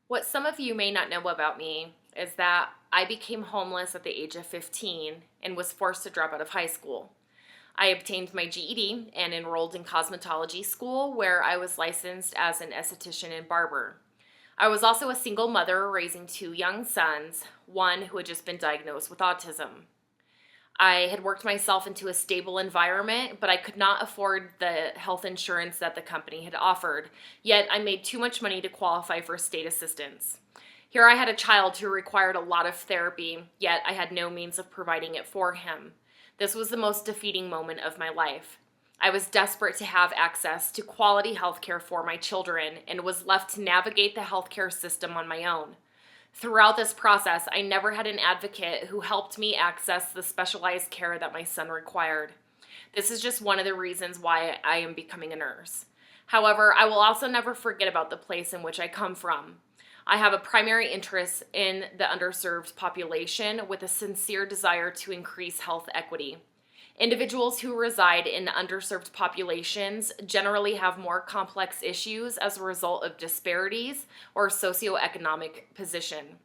What some of you may not know about me is that I became homeless at the age of 15 and was forced to drop out of high school. I obtained my GED and enrolled in cosmetology school where I was licensed as an esthetician and barber. I was also a single mother raising two young sons, one who had just been diagnosed with autism. I had worked myself into a stable environment, but I could not afford the health insurance that the company had offered, yet I made too much money to qualify for state assistance. Here I had a child who required a lot of therapy, yet I had no means of providing it for him. This was the most defeating moment of my life. I was desperate to have access to quality healthcare for my children and was left to navigate the healthcare system on my own. Throughout this process, I never had an advocate who helped me access the specialized care that my son required. This is just one of the reasons why I am becoming a nurse. However, I will also never forget about the place in which I come from. I have a primary interest in the underserved population with a sincere desire to increase health equity. Individuals who reside in underserved populations generally have more complex issues as a result of disparities or socioeconomic position.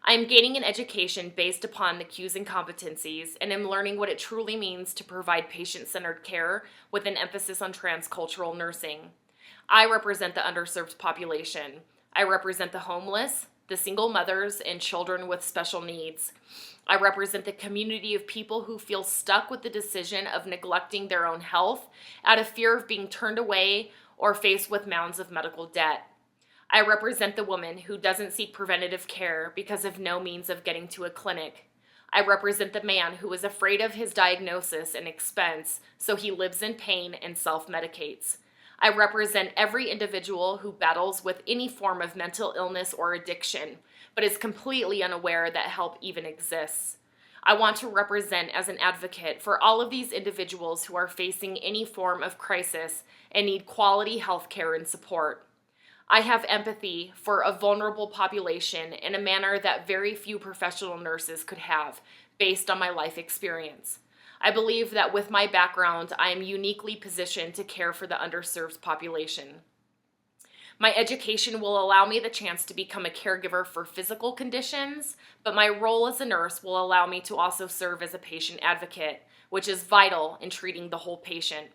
I am gaining an education based upon the cues and competencies and am learning what it truly means to provide patient-centered care with an emphasis on transcultural nursing. I represent the underserved population. I represent the homeless, the single mothers, and children with special needs. I represent the community of people who feel stuck with the decision of neglecting their own health out of fear of being turned away or faced with mounds of medical debt. I represent the woman who doesn't seek preventative care because of no means of getting to a clinic. I represent the man who is afraid of his diagnosis and expense, so he lives in pain and self-medicates. I represent every individual who battles with any form of mental illness or addiction, but is completely unaware that help even exists. I want to represent as an advocate for all of these individuals who are facing any form of crisis and need quality health care and support. I have empathy for a vulnerable population in a manner that very few professional nurses could have, based on my life experience. I believe that with my background, I am uniquely positioned to care for the underserved population. My education will allow me the chance to become a caregiver for physical conditions, but my role as a nurse will allow me to also serve as a patient advocate, which is vital in treating the whole patient.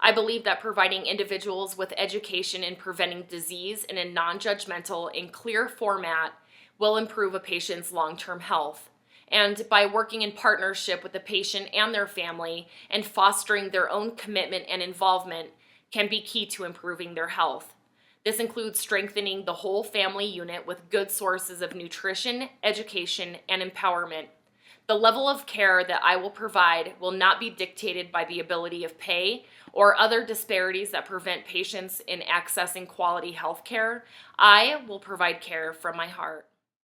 I believe that providing individuals with education in preventing disease in a non-judgmental and clear format will improve a patient's long-term health. And by working in partnership with the patient and their family and fostering their own commitment and involvement can be key to improving their health. This includes strengthening the whole family unit with good sources of nutrition, education, and empowerment. The level of care that I will provide will not be dictated by the ability of pay or other disparities that prevent patients in accessing quality health care. I will provide care from my heart.